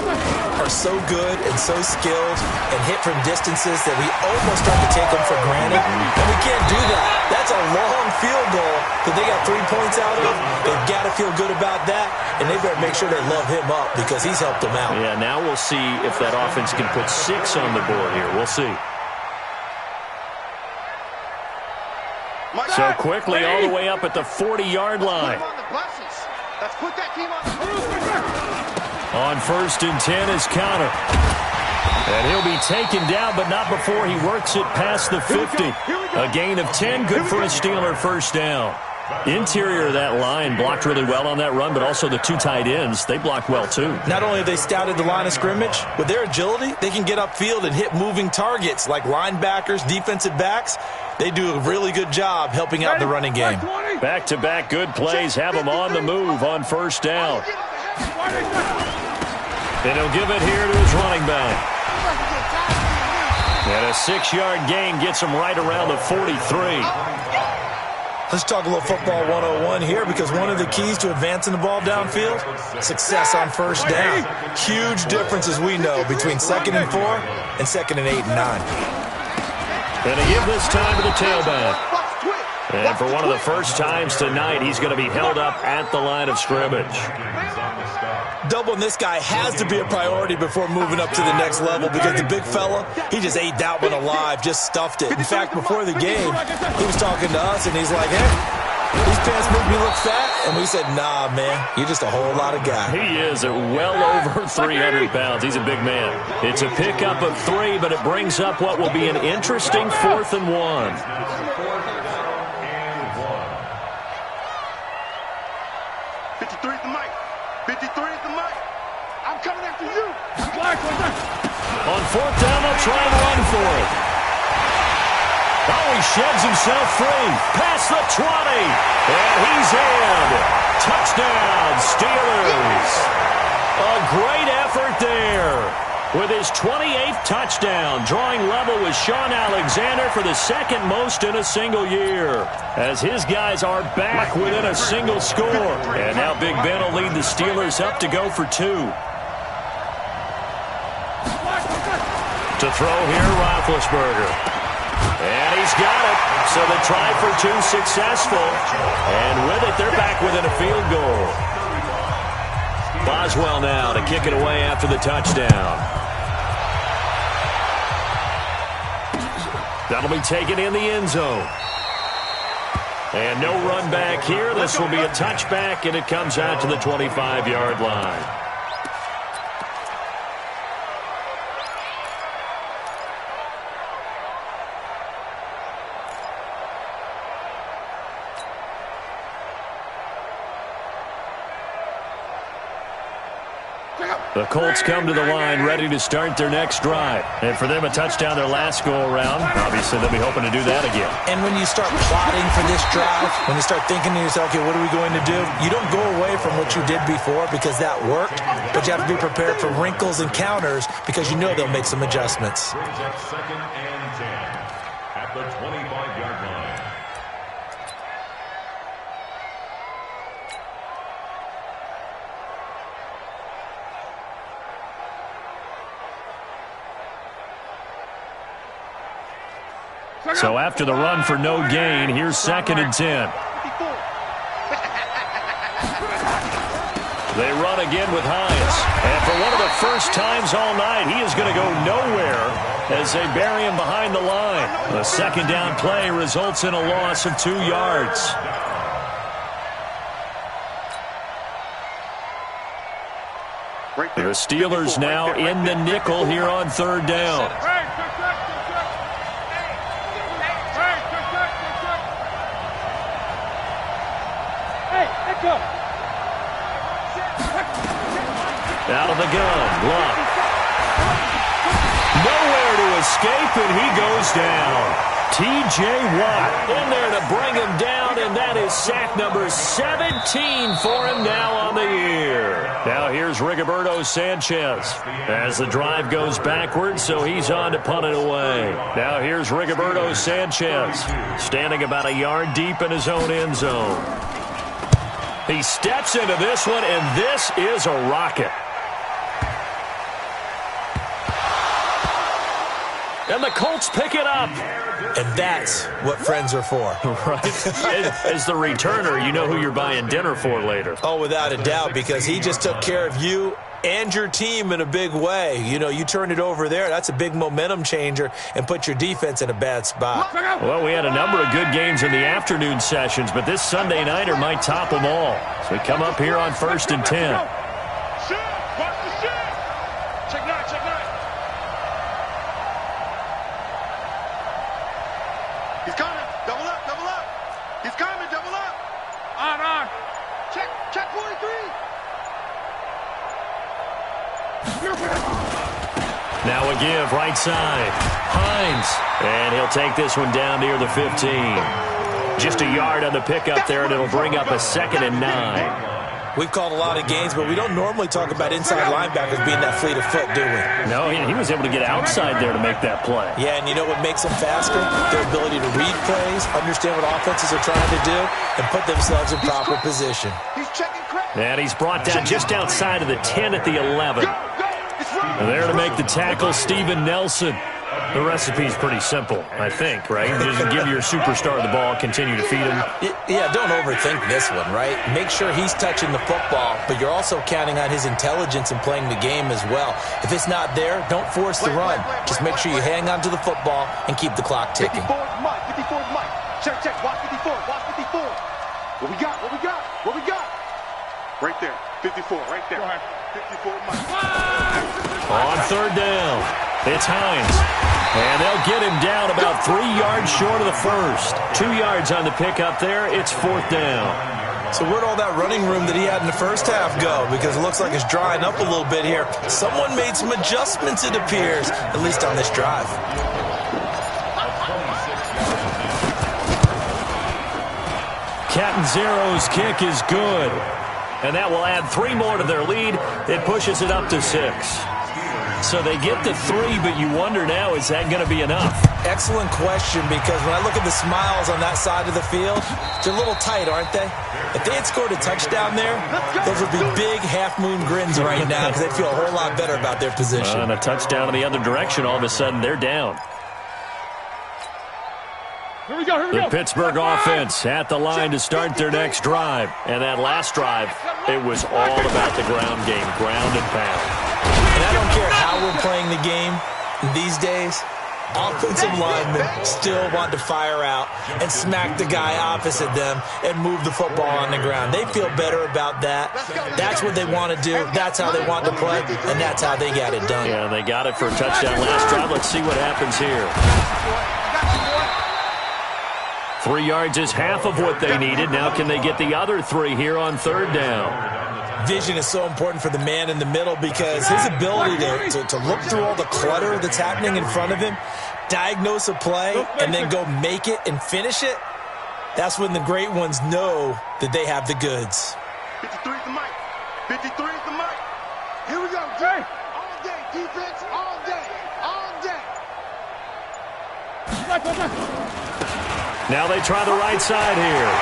Speaker 4: are so good and so skilled and hit from distances that we almost start to take them for granted. And we can't do that. That's a long field goal that they got 3 points out of. They've got to feel good about that, and they better make sure they love him up because he's helped them out.
Speaker 1: Yeah, now we'll see if that offense can put 6 on the board here. We'll see. So quickly all the way up at the 40-yard line.
Speaker 3: Let's put that team
Speaker 1: on 1st and 10 is Counter. And he'll be taken down, but not before he works it past the 50. A gain of 10, good for a Steeler 1st down. Interior of that line blocked really well on that run, but also the 2 tight ends, they blocked well too.
Speaker 4: Not only have they scouted the line of scrimmage, with their agility, they can get upfield and hit moving targets like linebackers, defensive backs. They do a really good job helping out the running game.
Speaker 1: Back-to-back good plays have them on the move on 1st down. And he'll give it here to his running back. And a 6-yard gain gets him right around the 43.
Speaker 4: Let's talk a little football 101 here, because one of the keys to advancing the ball downfield, success on 1st down. Huge difference, as we know, between 2nd and 4 and 2nd and 8 and 9.
Speaker 1: And they give this time to the tailback. And for one of the first times tonight, he's going to be held up at the line of scrimmage.
Speaker 4: Doubling this guy has to be a priority before moving up to the next level, because the big fella, he just ate that one alive, just stuffed it. In fact, before the game, he was talking to us, and he's like, hey, These pants make me look fat. And we said, nah, man, you're just a whole lot of guy.
Speaker 1: He is at well over 300 pounds. He's a big man. It's a pickup of 3, but it brings up what will be an interesting 4th and 1.
Speaker 3: 53 is the mic. 53 is the mic. I'm coming after you.
Speaker 1: On 4th down, they'll try and run for it. Oh, he sheds himself free. Past the 20. And he's in. Touchdown, Steelers. A great effort there. With his 28th touchdown, drawing level with Sean Alexander for the 2nd most in a single year. As his guys are back within a single score. And now Big Ben will lead the Steelers up to go for 2. To throw here, Roethlisberger. And he's got it. So the try for 2 successful. And with it, they're back within a field goal. Boswell now to kick it away after the touchdown. That'll be taken in the end zone. And no run back here. This will be a touchback, and it comes out to the 25-yard line. The Colts come to the line ready to start their next drive. And for them, a touchdown their last go-around. Obviously, they'll be hoping to do that again.
Speaker 4: And when you start plotting for this drive, when you start thinking to yourself, okay, what are we going to do? You don't go away from what you did before because that worked, but you have to be prepared for wrinkles and counters because you know they'll make some adjustments.
Speaker 2: Brings up 2nd and 10 at the 25-yard line.
Speaker 1: So after the run for no gain, here's 2nd and 10. They run again with Hines. And for one of the first times all night, he is going to go nowhere as they bury him behind the line. The 2nd down play results in a loss of 2 yards. The Steelers now in the nickel here on 3rd down. Out of the gun, Luck. Nowhere to escape, and he goes down. T.J. Watt in there to bring him down, and that is sack number 17 for him now on the year. Now here's Rigoberto Sanchez as the drive goes backwards, so he's on to punt it away. Now here's Rigoberto Sanchez standing about a yard deep in his own end zone. He steps into this one, and this is a rocket. And the Colts pick it up.
Speaker 4: And that's what friends are for.
Speaker 1: Right. As the returner, you know who you're buying dinner for later.
Speaker 4: Oh, without a doubt, because he just took care of you and your team in a big way. You know, you turned it over there. That's a big momentum changer and put your defense in a bad spot.
Speaker 1: Well, we had a number of good games in the afternoon sessions, but this Sunday nighter might top them all. So we come up here on 1st and 10.
Speaker 3: He's coming. Double up, double up. He's coming, double up. On. Check 43.
Speaker 1: Now a give, right side. Hines. And he'll take this one down near the 15. Just a yard on the pickup there, and it'll bring up a 2nd and 9.
Speaker 4: We've called a lot of games, but we don't normally talk about inside linebackers being that fleet of foot, do we?
Speaker 1: No, he was able to get outside there to make that play.
Speaker 4: Yeah, and you know what makes them faster? Their ability to read plays, understand what offenses are trying to do, and put themselves in proper position.
Speaker 3: He's checking credit.
Speaker 1: And he's brought down just outside of the 10 at the 11. And there to make the tackle, Steven Nelson. The recipe's pretty simple, I think, right? Just give your superstar the ball, continue to feed him.
Speaker 4: Yeah, don't overthink this one, right? Make sure he's touching the football, but you're also counting on his intelligence in playing the game as well. If it's not there, don't force the run. Just make sure you hang on to the football and keep the clock ticking.
Speaker 3: 54 is Mike. 54 is Mike. Check. Watch 54. Watch 54. What we got? What we got? What we got? Right there. 54, right there. 54,
Speaker 1: on third down, it's Hines. And they'll get him down about 3 yards short of the first. 2 yards on the pickup there. It's fourth down.
Speaker 4: So where'd all that running room that he had in the first half go? Because it looks like it's drying up a little bit here. Someone made some adjustments, it appears, at least on this drive.
Speaker 1: Catanzaro's kick is good. And that will add 3 more to their lead. It pushes it up to 6. So they get to 3, but you wonder now, is that going to be enough?
Speaker 4: Excellent question, because when I look at the smiles on that side of the field, they're a little tight, aren't they? If they had scored a touchdown there, those would be big half-moon grins right now because they'd feel a whole lot better about their position.
Speaker 1: And a touchdown in the other direction, all of a sudden they're down.
Speaker 3: Here we go, here we go.
Speaker 1: The Pittsburgh offense at the line to start their next drive. And that last drive, it was all about the ground game, ground and pound.
Speaker 4: And I don't care how we're playing the game these days, offensive linemen still want to fire out and smack the guy opposite them and move the football on the ground. They feel better about that. That's what they want to do. That's how they want to play, and that's how they got it done.
Speaker 1: Yeah, they got it for a touchdown last drive. Let's see what happens here. 3 yards is half of what they needed. Now can they get the other 3 here on third down?
Speaker 4: Vision is so important for the man in the middle because his ability to look through all the clutter that's happening in front of him, diagnose a play, and then go make it and finish it, that's when the great ones know that they have the goods.
Speaker 3: 53 is the mic. 53 is the mic. Here we go, Jay. All day, defense, all day, all day.
Speaker 1: Now they try the right side here.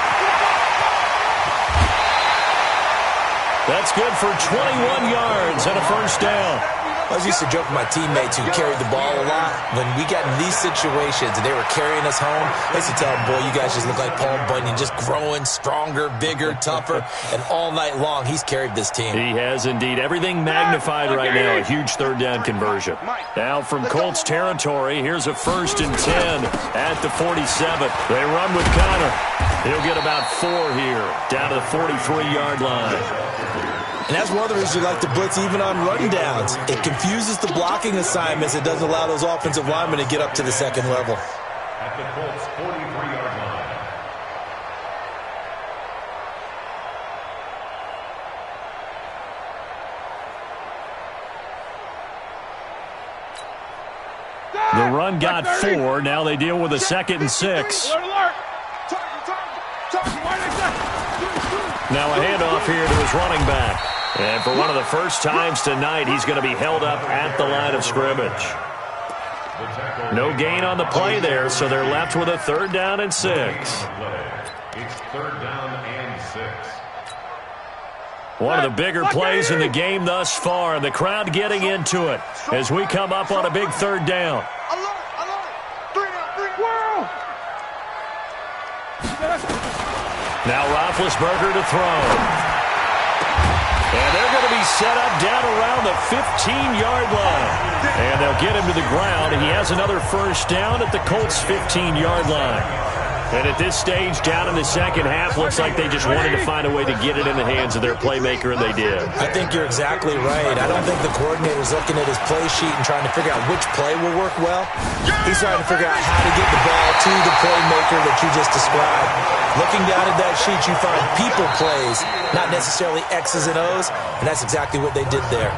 Speaker 1: That's good for 21 yards and a first down.
Speaker 4: I used to joke with my teammates who carried the ball a lot. When we got in these situations and they were carrying us home, I used to tell them, boy, you guys just look like Paul Bunyan, just growing stronger, bigger, tougher. And all night long, he's carried this team.
Speaker 1: He has indeed. Everything magnified right now. A huge third down conversion. Now from Colts territory, here's a 1st and 10 at the 47. They run with Connor. He'll get about 4 here, down to the 43-yard line.
Speaker 4: And that's one of the reasons you like to blitz even on run downs. It confuses the blocking assignments. It doesn't allow those offensive linemen to get up to the second level.
Speaker 2: At the Colts 43-yard line.
Speaker 1: The run got 4. Now they deal with a 2nd and 6. Now a handoff here to his running back. And for one of the first times tonight, he's going to be held up at the line of scrimmage. No gain on the play there, so they're left with a 3rd down and 6.
Speaker 2: It's 3rd down and 6.
Speaker 1: One of the bigger plays in the game thus far. The crowd getting into it as we come up on a big 3rd down. Now Roethlisberger to throw. And they're going to be set up down around the 15-yard line. And they'll get him to the ground. He has another first down at the Colts' 15-yard line. And at this stage, down in the second half, looks like they just wanted to find a way to get it in the hands of their playmaker, and they did.
Speaker 4: I think you're exactly right. I don't think the coordinator's looking at his play sheet and trying to figure out which play will work well. He's trying to figure out how to get the ball to the playmaker that you just described. Looking down at that sheet, you find people plays, not necessarily X's and O's, and that's exactly what they did there.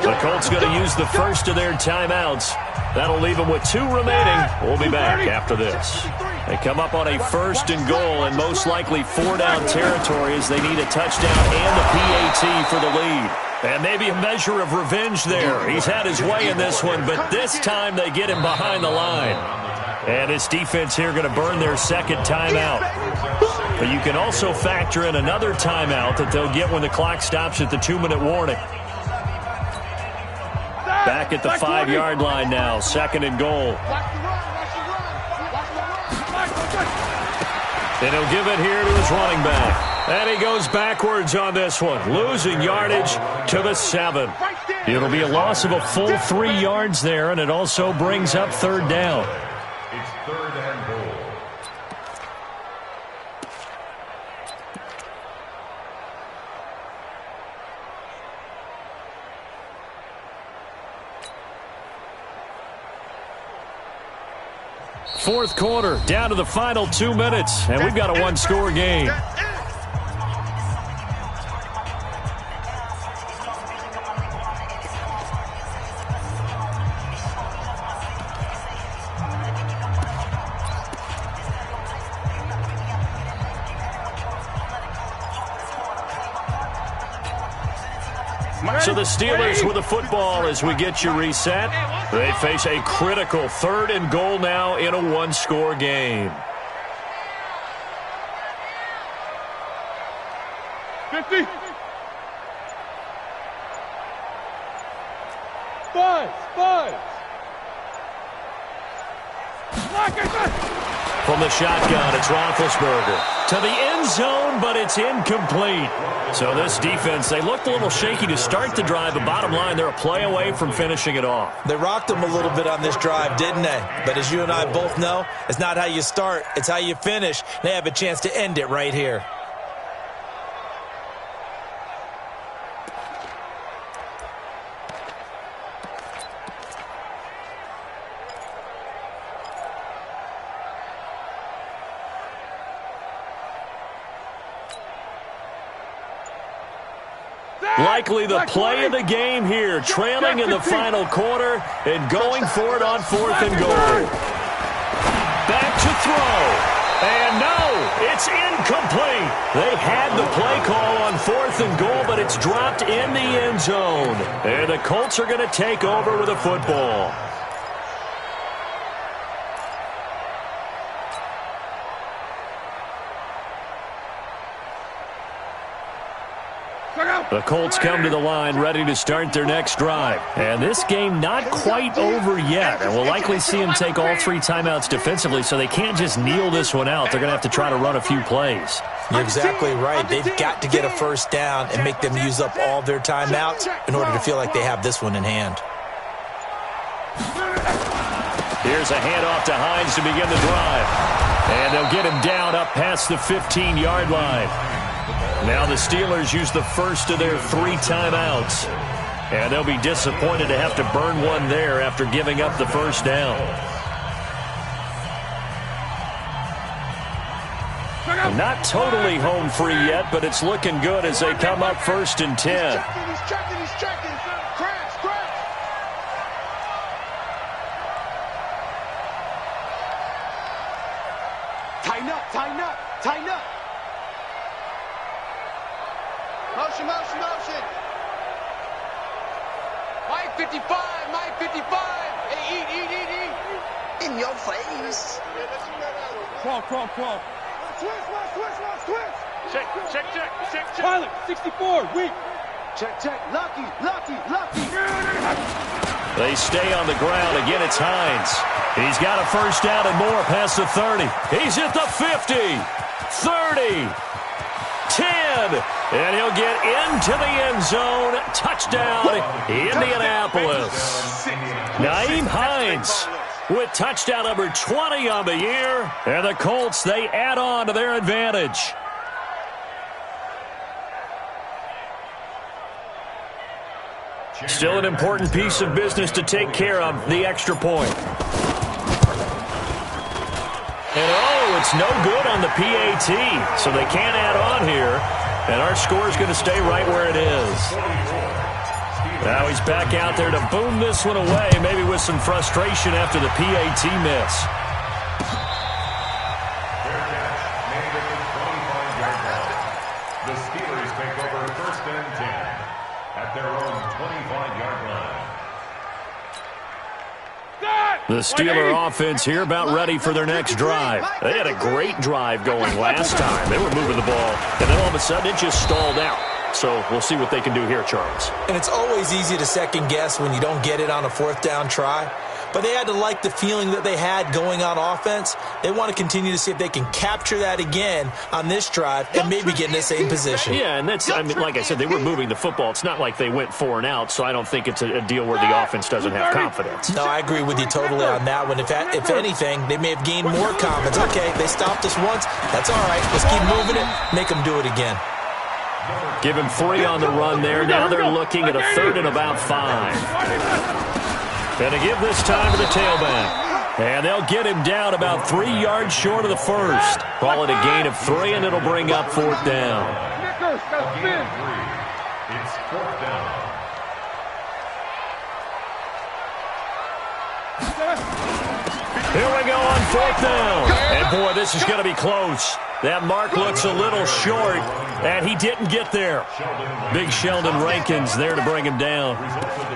Speaker 1: The Colts going to use the first of their timeouts. That'll leave them with 2 remaining. We'll be back after this. They come up on a 1st and goal and most likely 4-down territory as they need a touchdown and a PAT for the lead. And maybe a measure of revenge there. He's had his way in this one, but this time they get him behind the line. And this defense here going to burn their 2nd timeout. But you can also factor in another timeout that they'll get when the clock stops at the 2-minute warning. Back at the 5-yard line now, 2nd and goal. And he'll give it here to his running back. And he goes backwards on this one, losing yardage to the 7. It'll be a loss of a full 3 yards there, and it also brings up 3rd down.
Speaker 2: It's 3rd and goal.
Speaker 1: Fourth quarter, down to the final 2 minutes, and we've got a one-score game. So the Steelers with the football as we get you reset. They face a critical 3rd and goal now in a one-score game.
Speaker 3: 50. 5.
Speaker 1: From the shotgun, it's Roethlisberger. To the end zone, but it's incomplete. So this defense, they looked a little shaky to start the drive, but bottom line, they're a play away from finishing it off.
Speaker 4: They rocked them a little bit on this drive, didn't they? But as you and I both know, it's not how you start, it's how you finish. They have a chance to end it right here.
Speaker 1: Likely the play of the game here, trailing in the final quarter and going for it on 4th and goal. Back to throw. And no, it's incomplete. They had the play call on 4th and goal, but it's dropped in the end zone. And the Colts are going to take over with a football. The Colts come to the line ready to start their next drive. And this game not quite over yet. And we'll likely see them take all 3 timeouts defensively, so they can't just kneel this one out. They're going to have to try to run a few plays.
Speaker 4: You're exactly right. They've got to get a first down and make them use up all their timeouts in order to feel like they have this one in hand.
Speaker 1: Here's a handoff to Hines to begin the drive. And they'll get him down up past the 15-yard line. Now the Steelers use the first of their 3 timeouts. And they'll be disappointed to have to burn one there after giving up the first down. Not totally home free yet, but it's looking good as they come up 1st and 10.
Speaker 3: He's checking. Crash. Tighten up. Motion. Mike 55. Hey, eat. In your face. Crawl. Switch. Check. Pilot, 64, weak. Check. Lucky.
Speaker 1: They stay on the ground. Again, it's Hines. He's got a first down and more past the 30. He's at the 50, 30. 10, and he'll get into the end zone. Touchdown, Indianapolis. Nyheim Hines with touchdown number 20 on the year. And the Colts, they add on to their advantage. Still an important piece of business to take care of, the extra point. And it's no good on the PAT, so they can't add on here. And our score is going to stay right where it is. Now he's back out there to boom this one away, maybe with some frustration after the PAT miss.
Speaker 2: The Steelers take over 1st and 10 at their own 25-yard line.
Speaker 1: The Steeler offense here about ready for their next drive. They had a great drive going last time. They were moving the ball, and then all of a sudden it just stalled out. So we'll see what they can do here, Charles.
Speaker 4: And it's always easy to second guess when you don't get it on a 4th down try. But they had to like the feeling that they had going on offense. They want to continue to see if they can capture that again on this drive and maybe get in the same position.
Speaker 1: Yeah, and that's, I mean, like I said, they were moving the football. It's not like they went 4 and out, so I don't think it's a deal where the offense doesn't have confidence.
Speaker 4: No, I agree with you totally on that one. If anything, they may have gained more confidence. Okay, they stopped us once. That's all right. Let's keep moving it. Make them do it again.
Speaker 1: Give him 3 on the run there. Now they're looking at a 3rd and about 5. And to give this time to the tailback. And they'll get him down about 3 yards short of the first. Call it a gain of 3, and it'll bring up 4th down.
Speaker 2: It's 4th down.
Speaker 1: Here we go on 4th down. And, boy, this is going to be close. That mark looks a little short, and he didn't get there. Big Sheldon Rankins there to bring him down.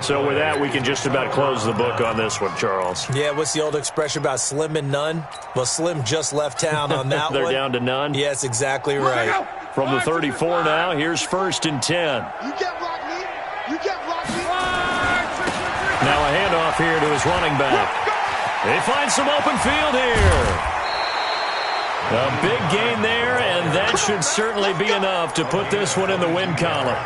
Speaker 1: So with that, we can just about close the book on this one, Charles.
Speaker 4: Yeah, what's the old expression about slim and none? Well, Slim just left town on that
Speaker 1: They're
Speaker 4: one.
Speaker 1: down to none?
Speaker 4: Yes, exactly right.
Speaker 1: From the 34 now, here's 1st and 10.
Speaker 3: You can't block me. You can't block me.
Speaker 1: Now a handoff here to his running back. They find some open field here. A big gain there, and that should certainly be enough to put this one in the win column.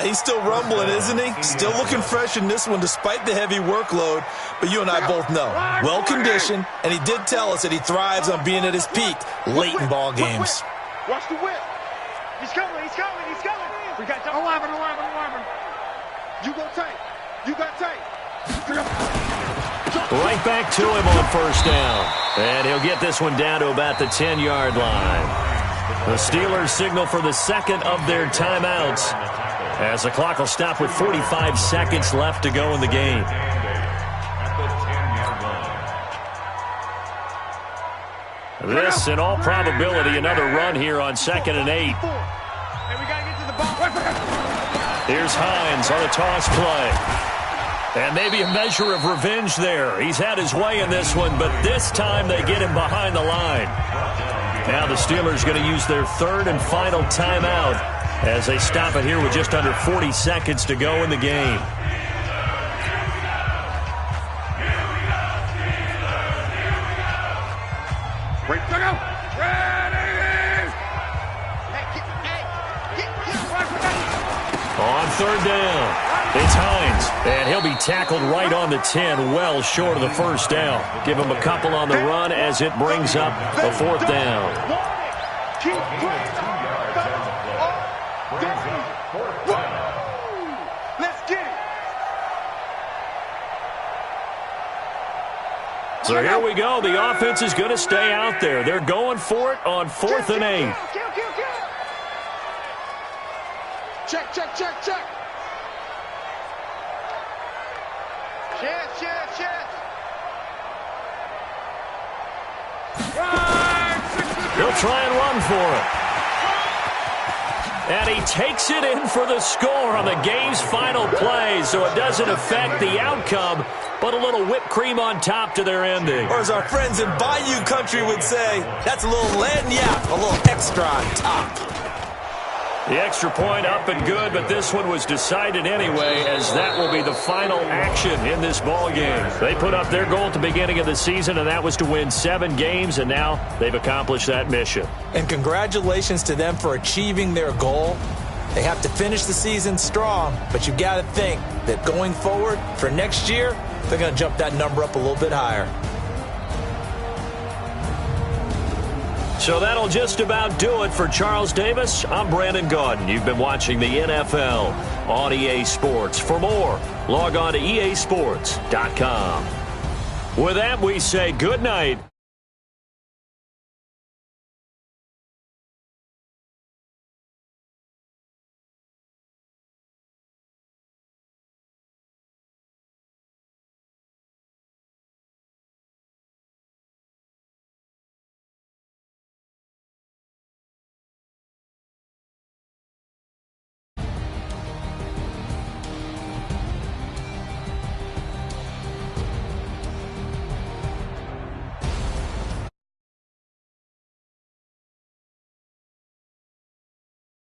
Speaker 4: He's still rumbling, isn't he? Still looking fresh in this one despite the heavy workload. But you and I both know, well-conditioned, and he did tell us that he thrives on being at his peak late in ball games.
Speaker 3: Watch the whip. He's coming. We got 11. You go tight. You got tight.
Speaker 1: Right back to him on 1st down. And he'll get this one down to about the 10-yard line. The Steelers signal for the second of their timeouts, as the clock will stop with 45 seconds left to go in the game. This, in all probability, another run here on 2nd and 8. Here's Hines on a toss play. And maybe a measure of revenge there. He's had his way in this one, but this time they get him behind the line. Now the Steelers going to use their 3rd and final timeout as they stop it here with just under 40 seconds to go in the game. On 3rd down, it's Hines, and he'll be tackled right on the 10, well short of the 1st down. Give him a couple on the run as it brings up a 4th down.
Speaker 3: Let's get it.
Speaker 1: So here we go. The offense is going to stay out there. They're going for it on 4th and 8.
Speaker 3: Check. Check.
Speaker 1: He'll try and run for it. And he takes it in for the score on the game's final play, so it doesn't affect the outcome, but a little whipped cream on top to their ending.
Speaker 4: Or as our friends in Bayou Country would say, that's a little lagniappe, a little extra on top.
Speaker 1: The extra point up and good, but this one was decided anyway, as that will be the final action in this ball game. They put up their goal at the beginning of the season, and that was to win 7 games, and now they've accomplished that mission.
Speaker 4: And congratulations to them for achieving their goal. They have to finish the season strong, but you've got to think that going forward for next year, they're going to jump that number up a little bit higher.
Speaker 1: So that'll just about do it for Charles Davis. I'm Brandon Gaudin. You've been watching the NFL on EA Sports. For more, log on to easports.com. With that, we say good night.